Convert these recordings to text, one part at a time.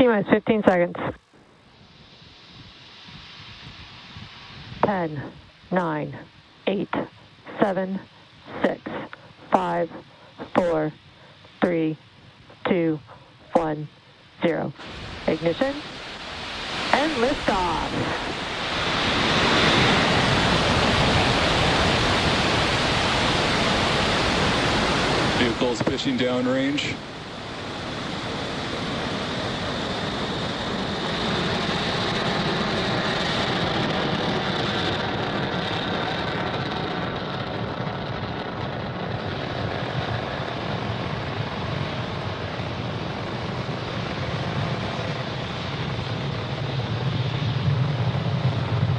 T-minus 15 seconds. 10, 9, 8, 7, 6, 5, 4, 3, 2, 1, 0. Ignition and liftoff. Vehicles pitching downrange.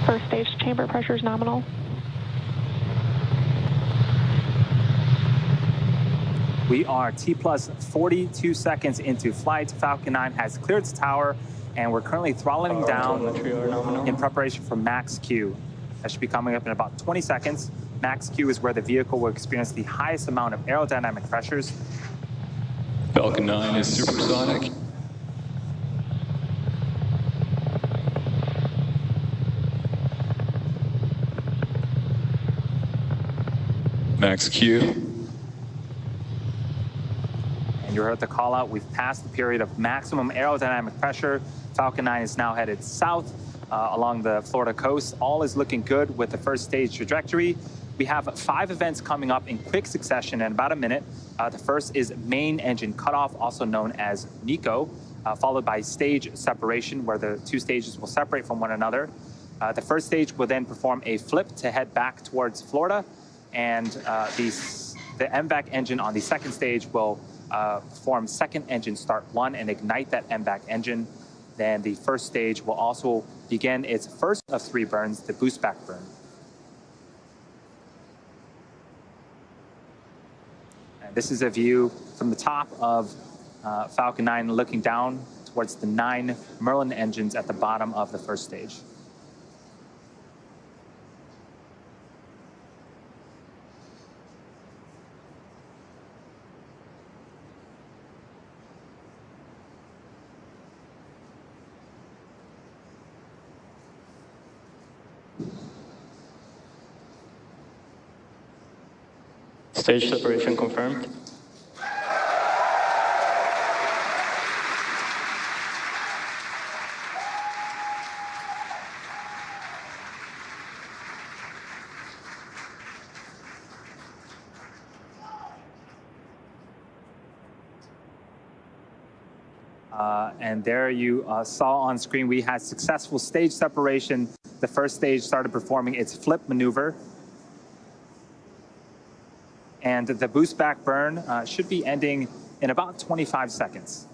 First stage chamber pressure is nominal. We are T plus 42 seconds into flight. Falcon 9 has cleared the tower, and we're currently throttling down in preparation for max Q. That should be coming up in about 20 seconds. Max Q is where the vehicle will experience the highest amount of aerodynamic pressures. Falcon 9 is supersonic. Max Q. You heard the call out. We've passed the period of maximum aerodynamic pressure. Falcon 9 is now headed south along the Florida coast. All is looking good with the first stage trajectory. We have 5 events coming up in quick succession in about a minute. The first is main engine cutoff, also known as MECO, followed by stage separation, where the 2 stages will separate from one another. The first stage will then perform a flip to head back towards Florida, and the MVAC engine on the second stage will perform second engine start 1 and ignite that MVAC engine. Then the first stage will also begin its first of 3 burns, the boost back burn. And this is a view from the top of Falcon 9 looking down towards the 9 Merlin engines at the bottom of the first stage. Stage separation confirmed. And there you saw on screen, we had successful stage separation. The first stage started performing its flip maneuver. And the boost back burn should be ending in about 25 seconds.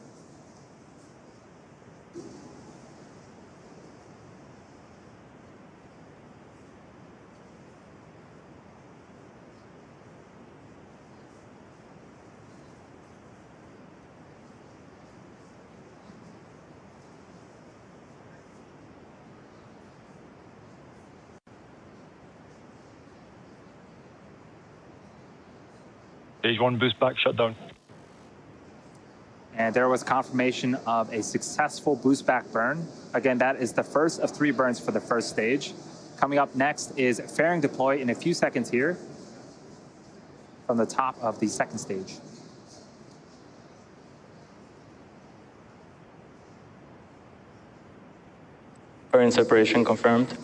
Stage 1 boost back shutdown. And there was confirmation of a successful boost back burn. Again, that is the first of 3 burns for the first stage. Coming up next is fairing deploy in a few seconds here from the top of the second stage. Fairing separation confirmed.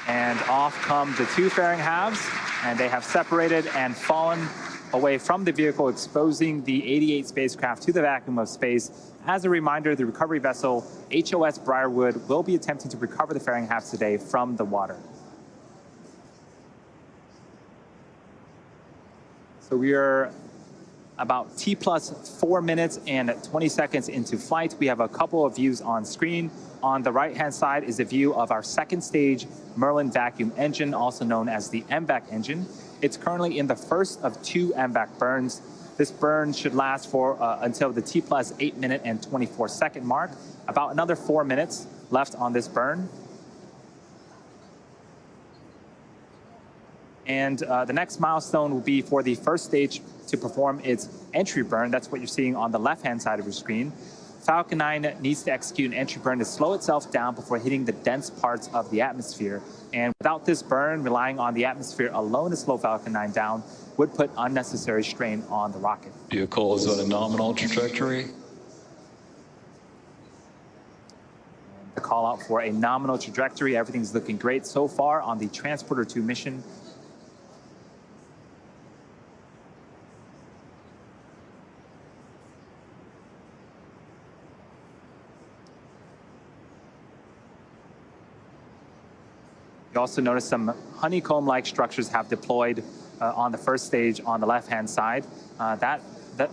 And off come the 2 fairing halves, and they have separated and fallen away from the vehicle, exposing the 88 spacecraft to the vacuum of space. As a reminder, the recovery vessel HOS Briarwood will be attempting to recover the fairing halves today from the water. So we are about T plus 4 minutes and 20 seconds into flight. We have a couple of views on screen. On the right-hand side is a view of our second stage Merlin vacuum engine, also known as the MVAC engine. It's currently in the first of 2 MVAC burns. This burn should last for until the T plus 8 minute and 24 second mark. About another 4 minutes left on this burn. And the next milestone will be for the first stage to perform its entry burn. That's what you're seeing on the left-hand side of your screen. Falcon 9 needs to execute an entry burn to slow itself down before hitting the dense parts of the atmosphere. And without this burn, relying on the atmosphere alone to slow Falcon 9 down would put unnecessary strain on the rocket. Vehicle is on a nominal trajectory. The call out for a nominal trajectory. Everything's looking great so far on the Transporter 2 mission. You also notice some honeycomb-like structures have deployed on the first stage on the left-hand side.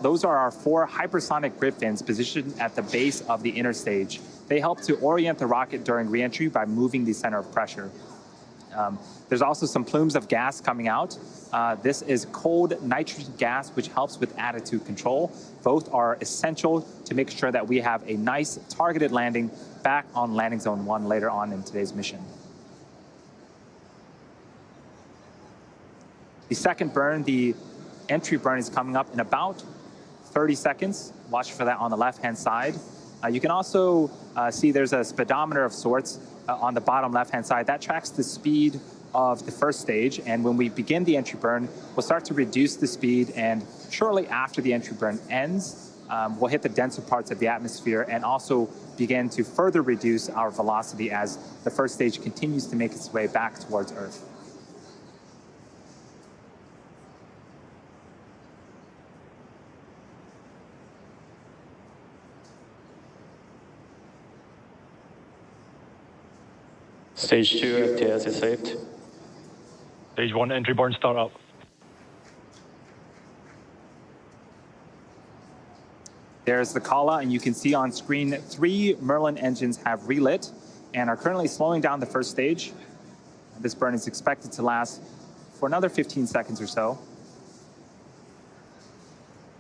Those are our 4 hypersonic grid fins positioned at the base of the inner stage. They help to orient the rocket during reentry by moving the center of pressure. There's also some plumes of gas coming out. This is cold nitrogen gas, which helps with attitude control. Both are essential to make sure that we have a nice targeted landing back on landing zone 1 later on in today's mission. The second burn, the entry burn, is coming up in about 30 seconds. Watch for that on the left-hand side. You can also see there's a speedometer of sorts on the bottom left-hand side. That tracks the speed of the first stage. And when we begin the entry burn, we'll start to reduce the speed. And shortly after the entry burn ends, we'll hit the denser parts of the atmosphere and also begin to further reduce our velocity as the first stage continues to make its way back towards Earth. Stage 2 FTS is saved. Stage 1 entry burn start up. There's the call out, and you can see on screen 3 Merlin engines have relit and are currently slowing down the first stage. This burn is expected to last for another 15 seconds or so.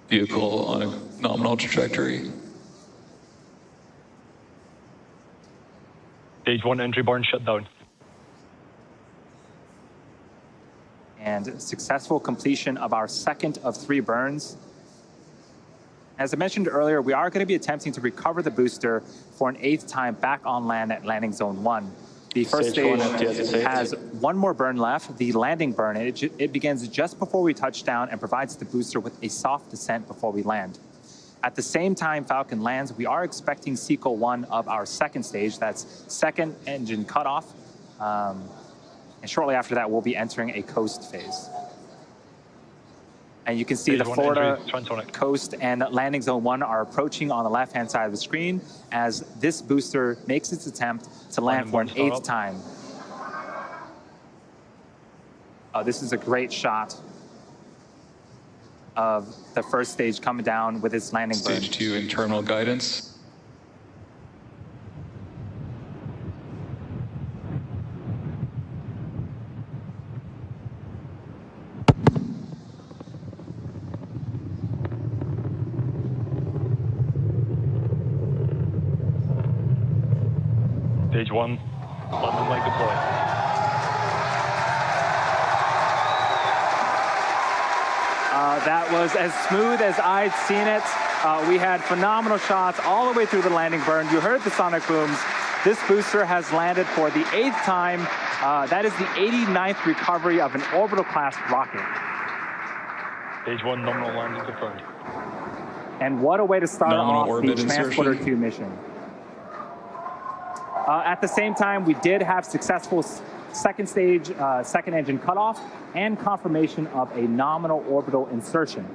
Vehicle on a nominal trajectory. Stage 1 entry burn shut down. And successful completion of our second of 3 burns. As I mentioned earlier, we are going to be attempting to recover the booster for an 8th time back on land at landing zone 1. The first stage has 1 more burn left, the landing burn. It begins just before we touch down and provides the booster with a soft descent before we land. At the same time Falcon lands, we are expecting sequel 1 of our second stage. That's second engine cutoff. And shortly after that, we'll be entering a coast phase. And you can see the Florida coast and landing zone 1 are approaching on the left-hand side of the screen as this booster makes its attempt to land for an 8th time. This is a great shot of the first stage coming down with its landing burn. Stage 2 internal guidance. Stage 1, landing light deployed. That was as smooth as I'd seen it. We had phenomenal shots all the way through the landing burn. You heard the sonic booms. This booster has landed for the 8th time. That is the 89th recovery of an orbital class rocket. Stage 1 nominal landing confirmed. And what a way to start off the insertion. Transporter 2 mission. At the same time, we did have successful second stage, second engine cutoff, and confirmation of a nominal orbital insertion.